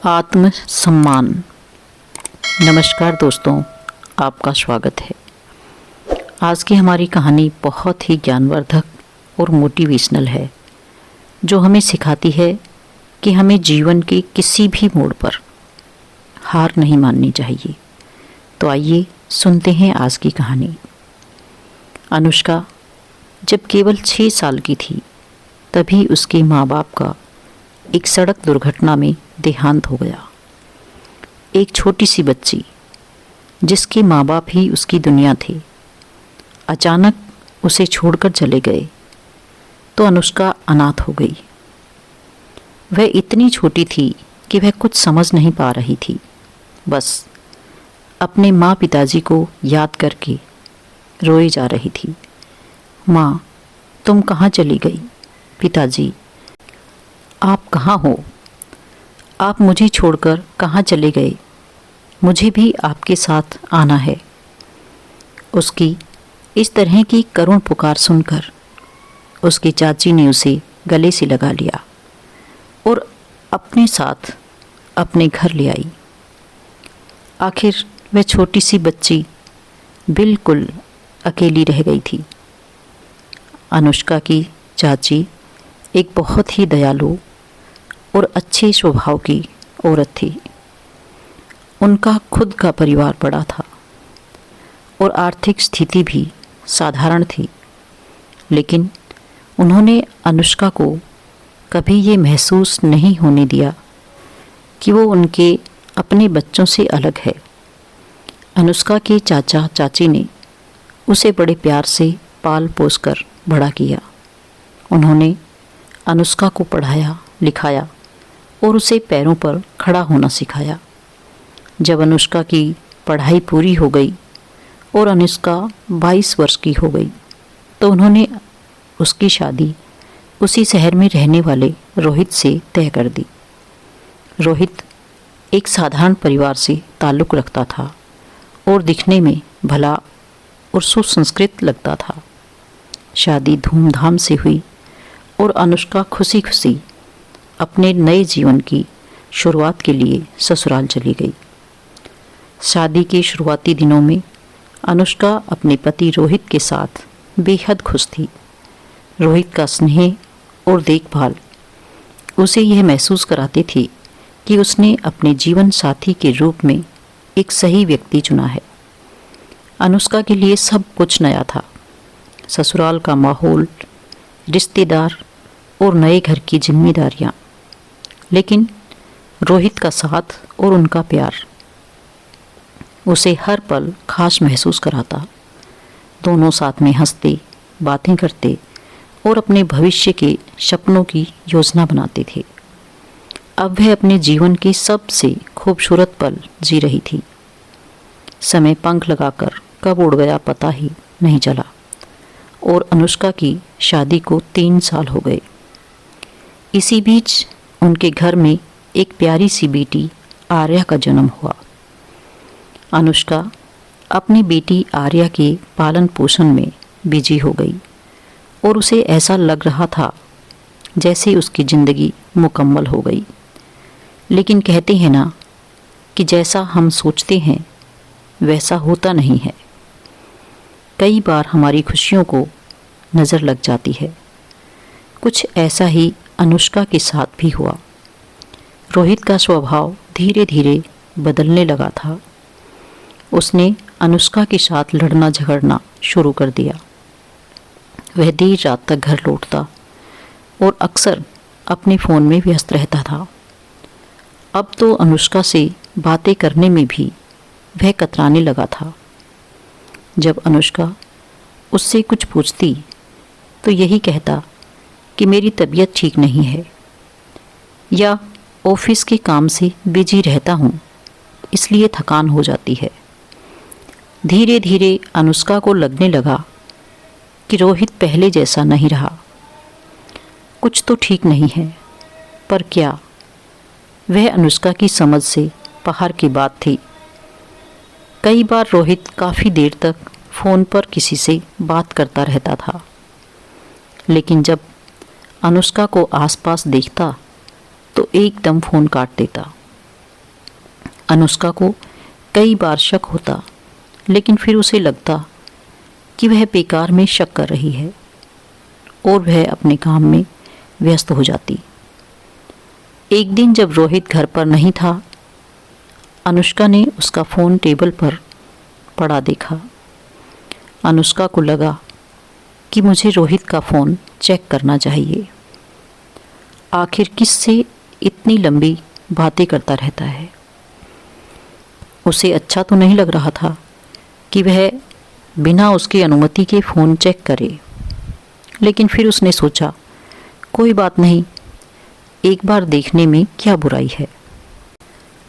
आत्म सम्मान। नमस्कार दोस्तों, आपका स्वागत है। आज की हमारी कहानी बहुत ही ज्ञानवर्धक और मोटिवेशनल है, जो हमें सिखाती है कि हमें जीवन के किसी भी मोड़ पर हार नहीं माननी चाहिए। तो आइए सुनते हैं आज की कहानी। अनुष्का जब केवल 6 साल की थी, तभी उसके माँ बाप का एक सड़क दुर्घटना में देहांत हो गया। एक छोटी सी बच्ची, जिसके माँ बाप ही उसकी दुनिया थे, अचानक उसे छोड़कर चले गए तो अनुष्का अनाथ हो गई। वह इतनी छोटी थी कि वह कुछ समझ नहीं पा रही थी। बस अपने माँ पिताजी को याद करके रोए जा रही थी। माँ, तुम कहाँ चली गई? पिताजी, आप कहाँ हो? आप मुझे छोड़कर कहाँ चले गए? मुझे भी आपके साथ आना है। उसकी इस तरह की करुण पुकार सुनकर उसकी चाची ने उसे गले से लगा लिया और अपने साथ अपने घर ले आई। आखिर वह छोटी सी बच्ची बिल्कुल अकेली रह गई थी। अनुष्का की चाची एक बहुत ही दयालु और अच्छे स्वभाव की औरत थी। उनका खुद का परिवार बड़ा था और आर्थिक स्थिति भी साधारण थी, लेकिन उन्होंने अनुष्का को कभी ये महसूस नहीं होने दिया कि वो उनके अपने बच्चों से अलग है। अनुष्का के चाचा चाची ने उसे बड़े प्यार से पाल पोस कर बड़ा किया। उन्होंने अनुष्का को पढ़ाया लिखाया और उसे पैरों पर खड़ा होना सिखाया। जब अनुष्का की पढ़ाई पूरी हो गई और अनुष्का 22 वर्ष की हो गई, तो उन्होंने उसकी शादी उसी शहर में रहने वाले रोहित से तय कर दी। रोहित एक साधारण परिवार से ताल्लुक़ रखता था और दिखने में भला और सुसंस्कृत लगता था। शादी धूमधाम से हुई और अनुष्का खुशी खुशी अपने नए जीवन की शुरुआत के लिए ससुराल चली गई। शादी के शुरुआती दिनों में अनुष्का अपने पति रोहित के साथ बेहद खुश थी। रोहित का स्नेह और देखभाल उसे यह महसूस कराती थी कि उसने अपने जीवन साथी के रूप में एक सही व्यक्ति चुना है। अनुष्का के लिए सब कुछ नया था। ससुराल का माहौल, रिश्तेदार और नए घर की जिम्मेदारियां, लेकिन रोहित का साथ और उनका प्यार उसे हर पल खास महसूस कराता। दोनों साथ में हंसते, बातें करते और अपने भविष्य के सपनों की योजना बनाते थे। अब वह अपने जीवन के सबसे खूबसूरत पल जी रही थी। समय पंख लगाकर कब उड़ गया पता ही नहीं चला और अनुष्का की शादी को 3 साल हो गए। इसी बीच उनके घर में एक प्यारी सी बेटी आर्या का जन्म हुआ। अनुष्का अपनी बेटी आर्या के पालन पोषण में बिजी हो गई और उसे ऐसा लग रहा था जैसे उसकी ज़िंदगी मुकम्मल हो गई। लेकिन कहते हैं ना कि जैसा हम सोचते हैं वैसा होता नहीं है। कई बार हमारी खुशियों को नज़र लग जाती है। कुछ ऐसा ही अनुष्का के साथ भी हुआ। रोहित का स्वभाव धीरे धीरे बदलने लगा था। उसने अनुष्का के साथ लड़ना झगड़ना शुरू कर दिया। वह देर रात तक घर लौटता और अक्सर अपने फ़ोन में व्यस्त रहता था। अब तो अनुष्का से बातें करने में भी वह कतराने लगा था। जब अनुष्का उससे कुछ पूछती तो यही कहता कि मेरी तबीयत ठीक नहीं है या ऑफिस के काम से बिजी रहता हूँ, इसलिए थकान हो जाती है। धीरे धीरे अनुष्का को लगने लगा कि रोहित पहले जैसा नहीं रहा। कुछ तो ठीक नहीं है, पर क्या? वह अनुष्का की समझ से बाहर की बात थी। कई बार रोहित काफ़ी देर तक फ़ोन पर किसी से बात करता रहता था, लेकिन जब अनुष्का को आसपास देखता तो एकदम फ़ोन काट देता। अनुष्का को कई बार शक होता, लेकिन फिर उसे लगता कि वह बेकार में शक कर रही है और वह अपने काम में व्यस्त हो जाती। एक दिन जब रोहित घर पर नहीं था, अनुष्का ने उसका फ़ोन टेबल पर पड़ा देखा। अनुष्का को लगा कि मुझे रोहित का फ़ोन चेक करना चाहिए। आखिर किससे इतनी लंबी बातें करता रहता है। उसे अच्छा तो नहीं लग रहा था कि वह बिना उसकी अनुमति के फ़ोन चेक करे, लेकिन फिर उसने सोचा कोई बात नहीं, एक बार देखने में क्या बुराई है।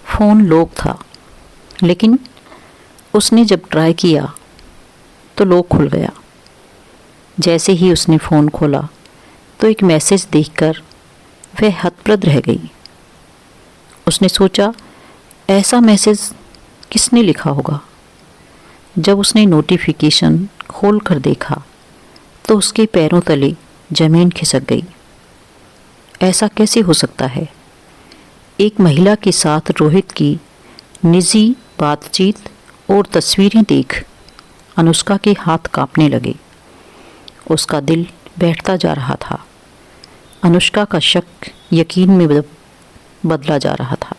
फ़ोन लॉक था, लेकिन उसने जब ट्राई किया तो लॉक खुल गया। जैसे ही उसने फ़ोन खोला तो एक मैसेज देखकर वह हतप्रभ रह गई। उसने सोचा ऐसा मैसेज किसने लिखा होगा। जब उसने नोटिफिकेशन खोल कर देखा तो उसके पैरों तले ज़मीन खिसक गई। ऐसा कैसे हो सकता है? एक महिला के साथ रोहित की निजी बातचीत और तस्वीरें देख अनुष्का के हाथ कांपने लगे। उसका दिल बैठता जा रहा था। अनुष्का का शक यकीन में बदला जा रहा था।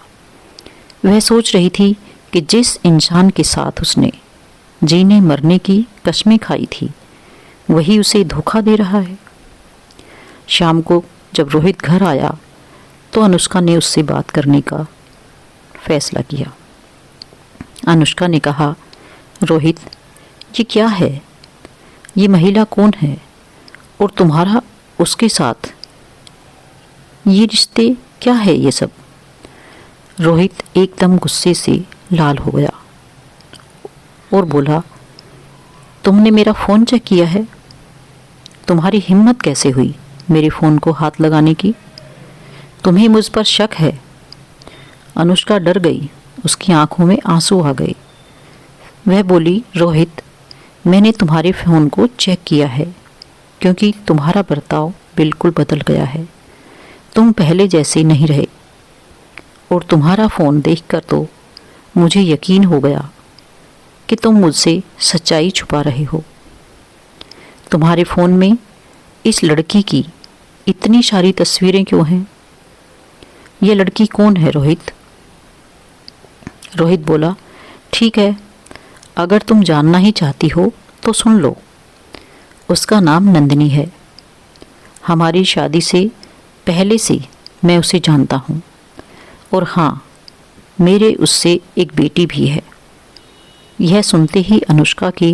वह सोच रही थी कि जिस इंसान के साथ उसने जीने मरने की कसमें खाई थी, वही उसे धोखा दे रहा है। शाम को जब रोहित घर आया तो अनुष्का ने उससे बात करने का फैसला किया। अनुष्का ने कहा, रोहित, ये क्या है? ये महिला कौन है? और तुम्हारा उसके साथ ये रिश्ते क्या है ये सब? रोहित एकदम गुस्से से लाल हो गया और बोला, तुमने मेरा फ़ोन चेक किया है? तुम्हारी हिम्मत कैसे हुई मेरे फ़ोन को हाथ लगाने की? तुम्हें मुझ पर शक है? अनुष्का डर गई, उसकी आंखों में आंसू आ गए। वह बोली, रोहित, मैंने तुम्हारे फ़ोन को चेक किया है क्योंकि तुम्हारा बर्ताव बिल्कुल बदल गया है। तुम पहले जैसे नहीं रहे और तुम्हारा फ़ोन देखकर तो मुझे यकीन हो गया कि तुम मुझसे सच्चाई छुपा रहे हो। तुम्हारे फ़ोन में इस लड़की की इतनी सारी तस्वीरें क्यों हैं? ये लड़की कौन है रोहित? रोहित बोला, ठीक है, अगर तुम जानना ही चाहती हो तो सुन लो। उसका नाम नंदिनी है। हमारी शादी से पहले से मैं उसे जानता हूँ और हाँ, मेरे उससे एक बेटी भी है। यह सुनते ही अनुष्का के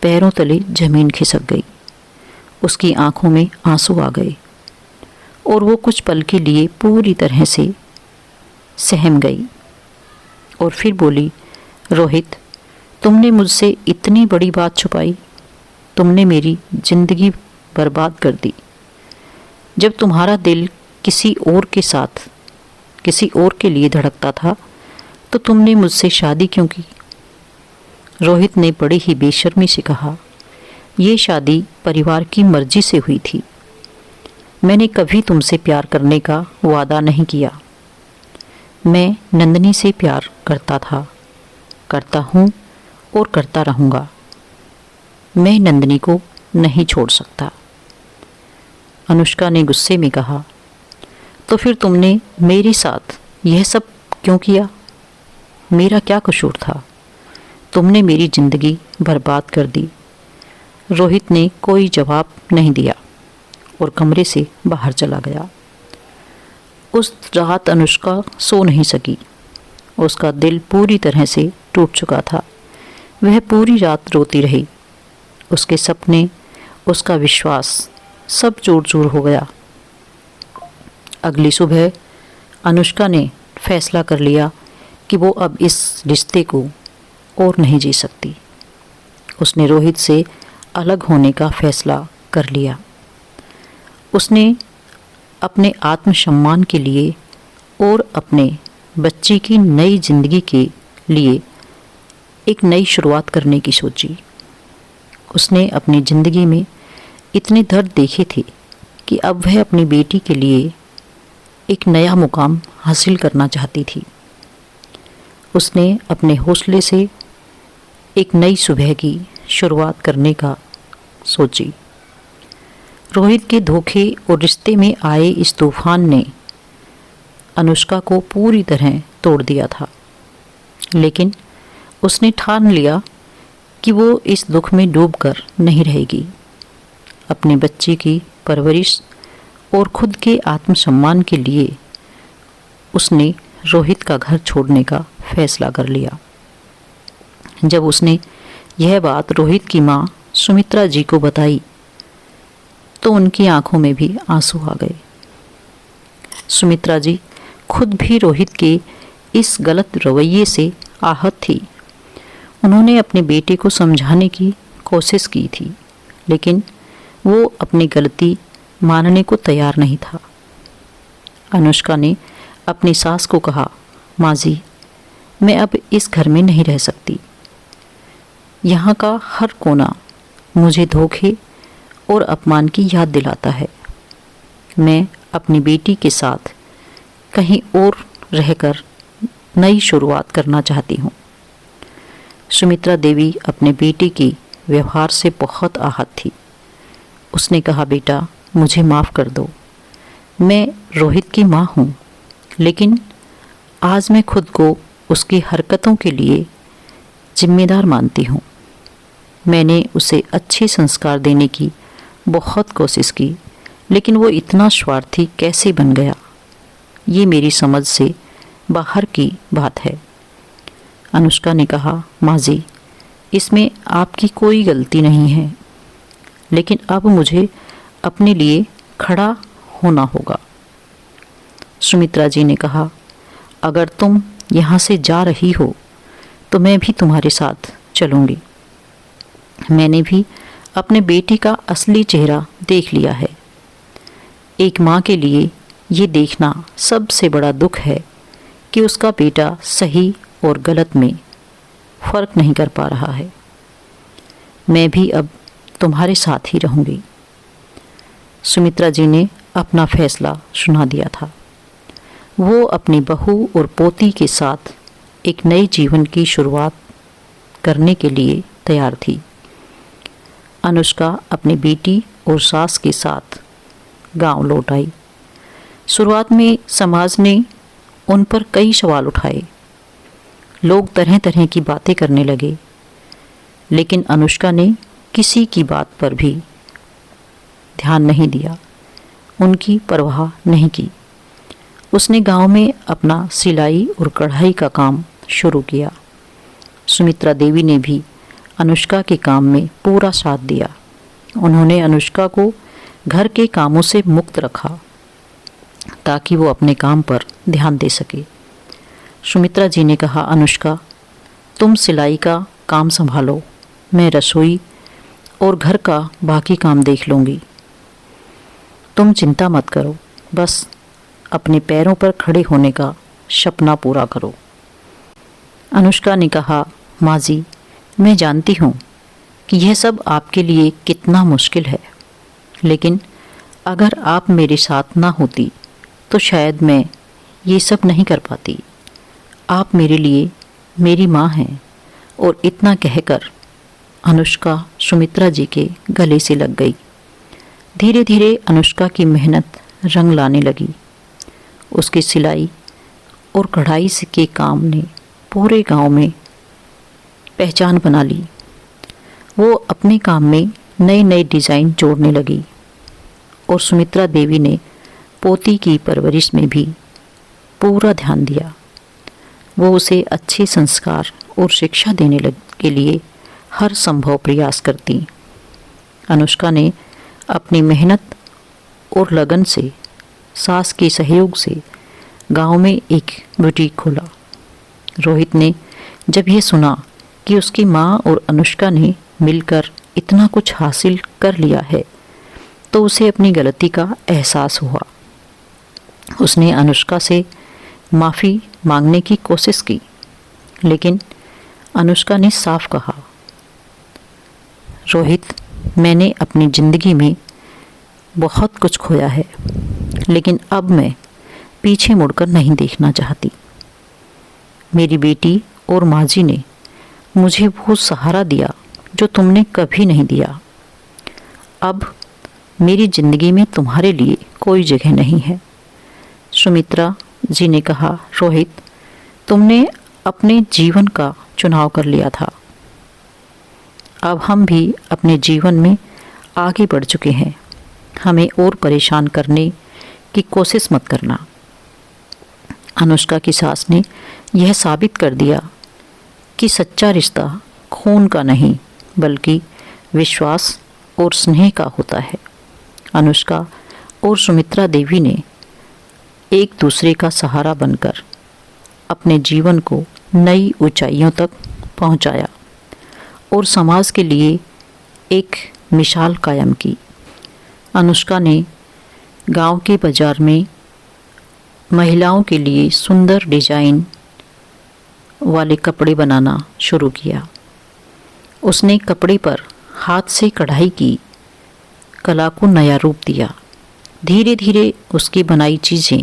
पैरों तले ज़मीन खिसक गई। उसकी आंखों में आंसू आ गए और वो कुछ पल के लिए पूरी तरह से सहम गई और फिर बोली, रोहित, तुमने मुझसे इतनी बड़ी बात छुपाई। तुमने मेरी ज़िंदगी बर्बाद कर दी। जब तुम्हारा दिल किसी और के साथ किसी और के लिए धड़कता था तो तुमने मुझसे शादी क्यों की? रोहित ने बड़ी ही बेशर्मी से कहा, ये शादी परिवार की मर्जी से हुई थी। मैंने कभी तुमसे प्यार करने का वादा नहीं किया। मैं नंदिनी से प्यार करता था, करता हूँ और करता रहूँगा। मैं नंदिनी को नहीं छोड़ सकता। अनुष्का ने गुस्से में कहा, तो फिर तुमने मेरे साथ यह सब क्यों किया? मेरा क्या कसूर था? तुमने मेरी ज़िंदगी बर्बाद कर दी। रोहित ने कोई जवाब नहीं दिया और कमरे से बाहर चला गया। उस रात अनुष्का सो नहीं सकी। उसका दिल पूरी तरह से टूट चुका था। वह पूरी रात रोती रही। उसके सपने, उसका विश्वास सब चूर चूर हो गया। अगली सुबह अनुष्का ने फैसला कर लिया कि वो अब इस रिश्ते को और नहीं जी सकती। उसने रोहित से अलग होने का फैसला कर लिया। उसने अपने आत्मसम्मान के लिए और अपने बच्चे की नई जिंदगी के लिए एक नई शुरुआत करने की सोची। उसने अपनी ज़िंदगी में इतने दर्द देखे थे कि अब वह अपनी बेटी के लिए एक नया मुकाम हासिल करना चाहती थी। उसने अपने हौसले से एक नई सुबह की शुरुआत करने का सोची। रोहित के धोखे और रिश्ते में आए इस तूफान ने अनुष्का को पूरी तरह तोड़ दिया था, लेकिन उसने ठान लिया कि वो इस दुख में डूबकर नहीं रहेगी। अपने बच्चे की परवरिश और खुद के आत्मसम्मान के लिए उसने रोहित का घर छोड़ने का फैसला कर लिया। जब उसने यह बात रोहित की माँ सुमित्रा जी को बताई तो उनकी आंखों में भी आंसू आ गए। सुमित्रा जी खुद भी रोहित के इस गलत रवैये से आहत थी। उन्होंने अपने बेटे को समझाने की कोशिश की थी, लेकिन वो अपनी गलती मानने को तैयार नहीं था। अनुष्का ने अपनी सास को कहा, माँ जी, मैं अब इस घर में नहीं रह सकती। यहाँ का हर कोना मुझे धोखे और अपमान की याद दिलाता है। मैं अपनी बेटी के साथ कहीं और रहकर नई शुरुआत करना चाहती हूँ। सुमित्रा देवी अपने बेटे के व्यवहार से बहुत आहत थी। उसने कहा, बेटा, मुझे माफ़ कर दो। मैं रोहित की माँ हूँ, लेकिन आज मैं खुद को उसकी हरकतों के लिए जिम्मेदार मानती हूँ। मैंने उसे अच्छे संस्कार देने की बहुत कोशिश की, लेकिन वो इतना स्वार्थी कैसे बन गया, ये मेरी समझ से बाहर की बात है। अनुष्का ने कहा, माँ जी, इसमें आपकी कोई गलती नहीं है, लेकिन अब मुझे अपने लिए खड़ा होना होगा। सुमित्रा जी ने कहा, अगर तुम यहाँ से जा रही हो तो मैं भी तुम्हारे साथ चलूँगी। मैंने भी अपने बेटी का असली चेहरा देख लिया है। एक माँ के लिए ये देखना सबसे बड़ा दुख है कि उसका बेटा सही और गलत में फ़र्क नहीं कर पा रहा है। मैं भी अब तुम्हारे साथ ही रहूँगी। सुमित्रा जी ने अपना फैसला सुना दिया था। वो अपनी बहू और पोती के साथ एक नए जीवन की शुरुआत करने के लिए तैयार थी। अनुष्का अपनी बेटी और सास के साथ गांव लौट आई। शुरुआत में समाज ने उन पर कई सवाल उठाए। लोग तरह तरह की बातें करने लगे, लेकिन अनुष्का ने किसी की बात पर भी ध्यान नहीं दिया, उनकी परवाह नहीं की। उसने गांव में अपना सिलाई और कढ़ाई का काम शुरू किया। सुमित्रा देवी ने भी अनुष्का के काम में पूरा साथ दिया। उन्होंने अनुष्का को घर के कामों से मुक्त रखा ताकि वो अपने काम पर ध्यान दे सके। सुमित्रा जी ने कहा, अनुष्का, तुम सिलाई का काम संभालो, मैं रसोई और घर का बाकी काम देख लूँगी। तुम चिंता मत करो, बस अपने पैरों पर खड़े होने का सपना पूरा करो। अनुष्का ने कहा, माँ जी, मैं जानती हूँ कि यह सब आपके लिए कितना मुश्किल है, लेकिन अगर आप मेरे साथ ना होती तो शायद मैं ये सब नहीं कर पाती। आप मेरे लिए मेरी माँ हैं। और इतना कहकर अनुष्का सुमित्रा जी के गले से लग गई। धीरे धीरे अनुष्का की मेहनत रंग लाने लगी। उसकी सिलाई और कढ़ाई के काम ने पूरे गांव में पहचान बना ली। वो अपने काम में नए नए डिज़ाइन जोड़ने लगी और सुमित्रा देवी ने पोती की परवरिश में भी पूरा ध्यान दिया। वो उसे अच्छे संस्कार और शिक्षा देने के लिए हर संभव प्रयास करती। अनुष्का ने अपनी मेहनत और लगन से, सास के सहयोग से गांव में एक बुटीक खोला। रोहित ने जब यह सुना कि उसकी माँ और अनुष्का ने मिलकर इतना कुछ हासिल कर लिया है तो उसे अपनी गलती का एहसास हुआ। उसने अनुष्का से माफ़ी मांगने की कोशिश की, लेकिन अनुष्का ने साफ कहा, रोहित, मैंने अपनी ज़िंदगी में बहुत कुछ खोया है, लेकिन अब मैं पीछे मुड़कर नहीं देखना चाहती। मेरी बेटी और माँ जी ने मुझे वो सहारा दिया जो तुमने कभी नहीं दिया। अब मेरी जिंदगी में तुम्हारे लिए कोई जगह नहीं है। सुमित्रा जी ने कहा, रोहित, तुमने अपने जीवन का चुनाव कर लिया था। अब हम भी अपने जीवन में आगे बढ़ चुके हैं। हमें और परेशान करने की कोशिश मत करना। अनुष्का की सास ने यह साबित कर दिया कि सच्चा रिश्ता खून का नहीं बल्कि विश्वास और स्नेह का होता है। अनुष्का और सुमित्रा देवी ने एक दूसरे का सहारा बनकर अपने जीवन को नई ऊंचाइयों तक पहुंचाया और समाज के लिए एक मिसाल कायम की। अनुष्का ने गांव के बाजार में महिलाओं के लिए सुंदर डिजाइन वाले कपड़े बनाना शुरू किया। उसने कपड़े पर हाथ से कढ़ाई की कला को नया रूप दिया। धीरे धीरे उसकी बनाई चीज़ें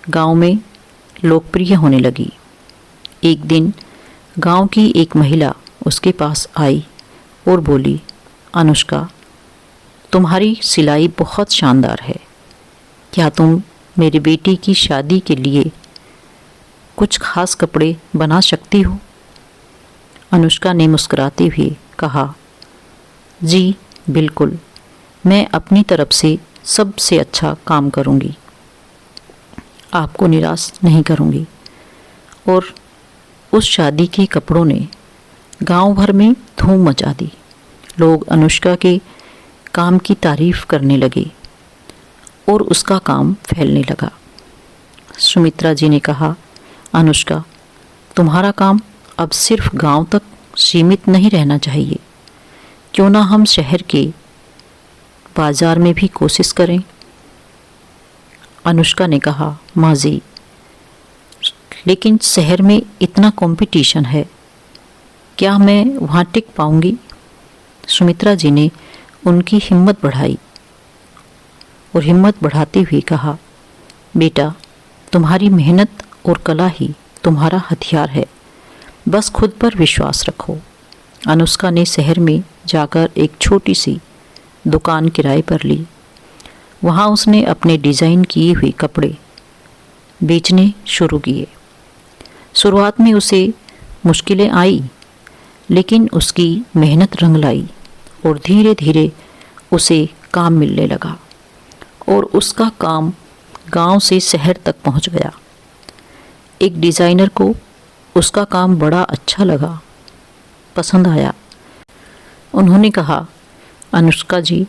गांव में लोकप्रिय होने लगी। एक दिन गांव की एक महिला उसके पास आई और बोली, अनुष्का, तुम्हारी सिलाई बहुत शानदार है। क्या तुम मेरी बेटी की शादी के लिए कुछ खास कपड़े बना सकती हो? अनुष्का ने मुस्कुराते हुए कहा, जी बिल्कुल, मैं अपनी तरफ से सबसे अच्छा काम करूंगी, आपको निराश नहीं करूंगी। और उस शादी के कपड़ों ने गांव भर में धूम मचा दी। लोग अनुष्का के काम की तारीफ करने लगे और उसका काम फैलने लगा। सुमित्रा जी ने कहा, अनुष्का, तुम्हारा काम अब सिर्फ गांव तक सीमित नहीं रहना चाहिए। क्यों ना हम शहर के बाजार में भी कोशिश करें? अनुष्का ने कहा, माँ जी, लेकिन शहर में इतना कंपटीशन है, क्या मैं वहाँ टिक पाऊंगी? सुमित्रा जी ने उनकी हिम्मत बढ़ाई और हिम्मत बढ़ाते हुए कहा, बेटा, तुम्हारी मेहनत और कला ही तुम्हारा हथियार है, बस खुद पर विश्वास रखो। अनुष्का ने शहर में जाकर एक छोटी सी दुकान किराए पर ली। वहाँ उसने अपने डिज़ाइन किए हुए कपड़े बेचने शुरू किए। शुरुआत में उसे मुश्किलें आई, लेकिन उसकी मेहनत रंग लाई और धीरे धीरे उसे काम मिलने लगा और उसका काम गांव से शहर तक पहुंच गया। एक डिज़ाइनर को उसका काम बड़ा अच्छा लगा, पसंद आया। उन्होंने कहा, अनुष्का जी,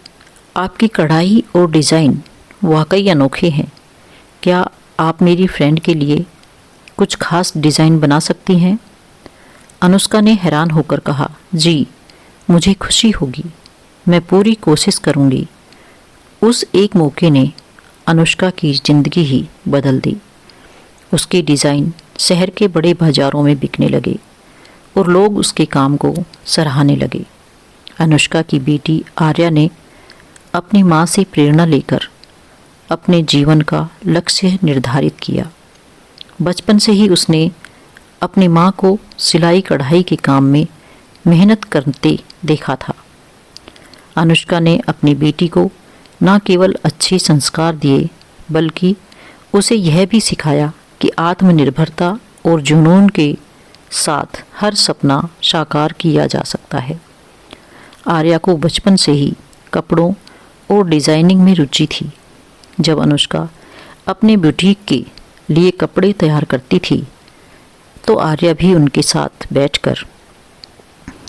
आपकी कढ़ाई और डिज़ाइन वाकई अनोखे हैं। क्या आप मेरी फ्रेंड के लिए कुछ खास डिज़ाइन बना सकती हैं? अनुष्का ने हैरान होकर कहा, जी, मुझे खुशी होगी, मैं पूरी कोशिश करूंगी। उस एक मौके ने अनुष्का की ज़िंदगी ही बदल दी। उसके डिज़ाइन शहर के बड़े बाज़ारों में बिकने लगे और लोग उसके काम को सराहने लगे। अनुष्का की बेटी आर्या ने अपनी माँ से प्रेरणा लेकर अपने जीवन का लक्ष्य निर्धारित किया। बचपन से ही उसने अपनी माँ को सिलाई कढ़ाई के काम में मेहनत करते देखा था। अनुष्का ने अपनी बेटी को न केवल अच्छे संस्कार दिए बल्कि उसे यह भी सिखाया कि आत्मनिर्भरता और जुनून के साथ हर सपना साकार किया जा सकता है। आर्या को बचपन से ही कपड़ों और डिज़ाइनिंग में रुचि थी। जब अनुष्का अपने बुटीक के लिए कपड़े तैयार करती थी तो आर्या भी उनके साथ बैठकर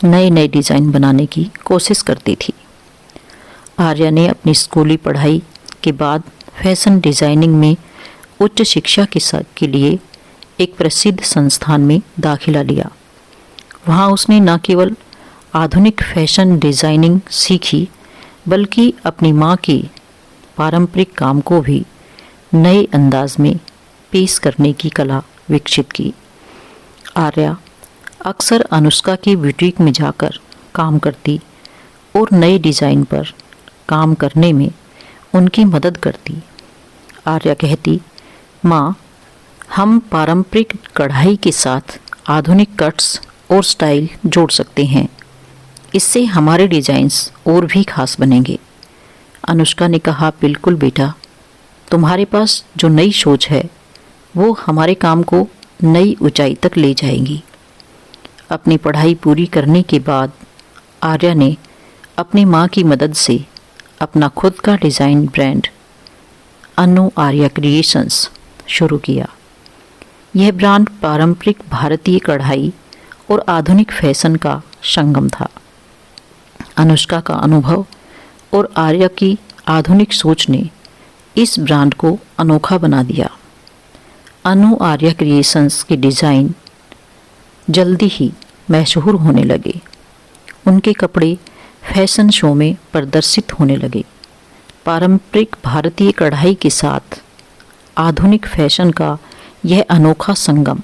नए नए डिज़ाइन बनाने की कोशिश करती थी। आर्या ने अपनी स्कूली पढ़ाई के बाद फैशन डिज़ाइनिंग में उच्च शिक्षा के लिए एक प्रसिद्ध संस्थान में दाखिला लिया। वहाँ उसने न केवल आधुनिक फैशन डिज़ाइनिंग सीखी बल्कि अपनी माँ के पारंपरिक काम को भी नए अंदाज में पेश करने की कला विकसित की। आर्या अक्सर अनुष्का की बुटीक में जाकर काम करती और नए डिज़ाइन पर काम करने में उनकी मदद करती। आर्या कहती, माँ, हम पारंपरिक कढ़ाई के साथ आधुनिक कट्स और स्टाइल जोड़ सकते हैं। इससे हमारे डिज़ाइंस और भी खास बनेंगे। अनुष्का ने कहा, बिल्कुल बेटा, तुम्हारे पास जो नई सोच है वो हमारे काम को नई ऊंचाई तक ले जाएगी। अपनी पढ़ाई पूरी करने के बाद आर्या ने अपनी माँ की मदद से अपना खुद का डिज़ाइन ब्रांड अनु आर्या क्रिएशंस शुरू किया। यह ब्रांड पारंपरिक भारतीय कढ़ाई और आधुनिक फैशन का संगम था। अनुष्का का अनुभव और आर्या की आधुनिक सोच ने इस ब्रांड को अनोखा बना दिया। अनु आर्या क्रिएशंस के डिज़ाइन जल्दी ही मशहूर होने लगे। उनके कपड़े फैशन शो में प्रदर्शित होने लगे। पारंपरिक भारतीय कढ़ाई के साथ आधुनिक फैशन का यह अनोखा संगम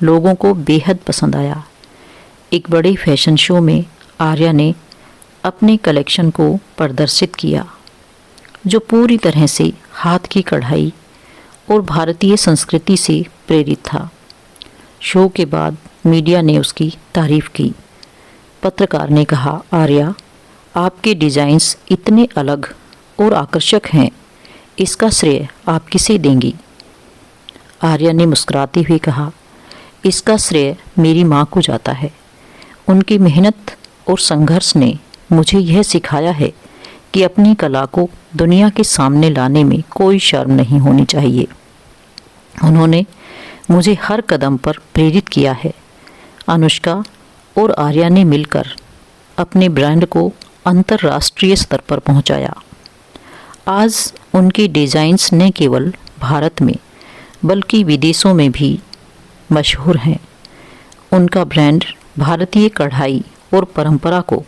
लोगों को बेहद पसंद आया। एक बड़े फैशन शो में आर्या ने अपने कलेक्शन को प्रदर्शित किया, जो पूरी तरह से हाथ की कढ़ाई और भारतीय संस्कृति से प्रेरित था। शो के बाद मीडिया ने उसकी तारीफ की। पत्रकार ने कहा, आर्या, आपके डिज़ाइंस इतने अलग और आकर्षक हैं, इसका श्रेय आप किसे देंगी? आर्या ने मुस्कुराते हुए कहा, इसका श्रेय मेरी माँ को जाता है। उनकी मेहनत और संघर्ष ने मुझे यह सिखाया है कि अपनी कला को दुनिया के सामने लाने में कोई शर्म नहीं होनी चाहिए। उन्होंने मुझे हर कदम पर प्रेरित किया है। अनुष्का और आर्या ने मिलकर अपने ब्रांड को अंतर्राष्ट्रीय स्तर पर पहुंचाया। आज उनके डिज़ाइंस न केवल भारत में बल्कि विदेशों में भी मशहूर हैं। उनका ब्रांड भारतीय कढ़ाई और परंपरा को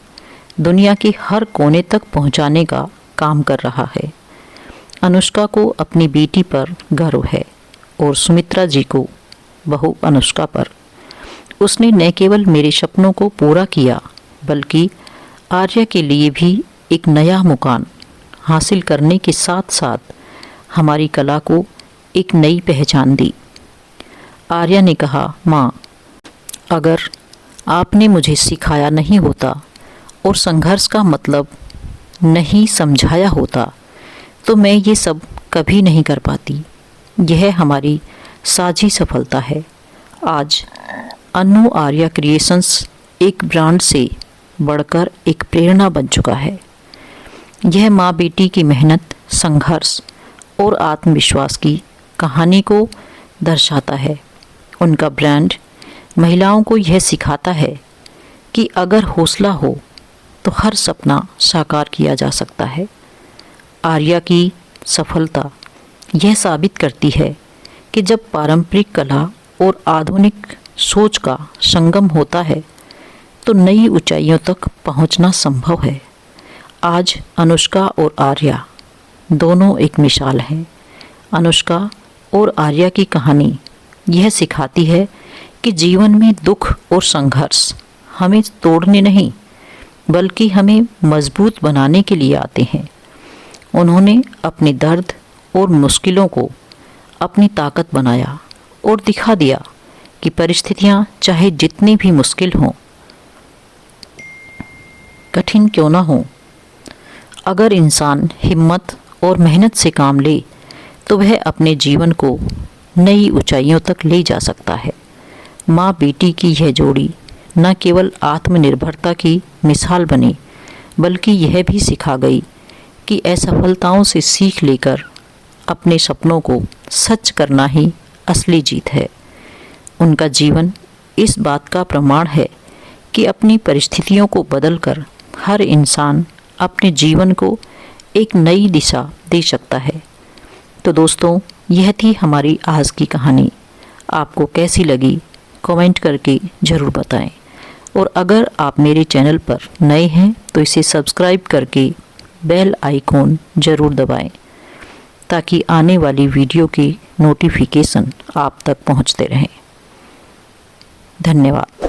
दुनिया के हर कोने तक पहुंचाने का काम कर रहा है। अनुष्का को अपनी बेटी पर गर्व है और सुमित्रा जी को बहू अनुष्का पर। उसने न केवल मेरे सपनों को पूरा किया बल्कि आर्या के लिए भी एक नया मुकाम हासिल करने के साथ साथ हमारी कला को एक नई पहचान दी। आर्या ने कहा, माँ, अगर आपने मुझे सिखाया नहीं होता और संघर्ष का मतलब नहीं समझाया होता तो मैं ये सब कभी नहीं कर पाती। यह हमारी साझी सफलता है। आज अनु आर्या क्रिएशंस एक ब्रांड से बढ़कर एक प्रेरणा बन चुका है। यह माँ बेटी की मेहनत, संघर्ष और आत्मविश्वास की कहानी को दर्शाता है। उनका ब्रांड महिलाओं को यह सिखाता है कि अगर हौसला हो तो हर सपना साकार किया जा सकता है। आर्या की सफलता यह साबित करती है कि जब पारंपरिक कला और आधुनिक सोच का संगम होता है तो नई ऊंचाइयों तक पहुंचना संभव है। आज अनुष्का और आर्या दोनों एक मिसाल हैं। अनुष्का और आर्या की कहानी यह सिखाती है कि जीवन में दुख और संघर्ष हमें तोड़ने नहीं बल्कि हमें मजबूत बनाने के लिए आते हैं। उन्होंने अपने दर्द और मुश्किलों को अपनी ताकत बनाया और दिखा दिया कि परिस्थितियां चाहे जितनी भी मुश्किल हों, कठिन क्यों ना हो, अगर इंसान हिम्मत और मेहनत से काम ले तो वह अपने जीवन को नई ऊंचाइयों तक ले जा सकता है। माँ बेटी की यह जोड़ी न केवल आत्मनिर्भरता की मिसाल बनी बल्कि यह भी सिखा गई कि असफलताओं से सीख लेकर अपने सपनों को सच करना ही असली जीत है। उनका जीवन इस बात का प्रमाण है कि अपनी परिस्थितियों को बदलकर हर इंसान अपने जीवन को एक नई दिशा दे सकता है। तो दोस्तों, यह थी हमारी आज की कहानी। आपको कैसी लगी कमेंट करके ज़रूर बताएं। और अगर आप मेरे चैनल पर नए हैं तो इसे सब्सक्राइब करके बेल आइकॉन ज़रूर दबाएं ताकि आने वाली वीडियो की नोटिफिकेशन आप तक पहुंचते रहें। धन्यवाद।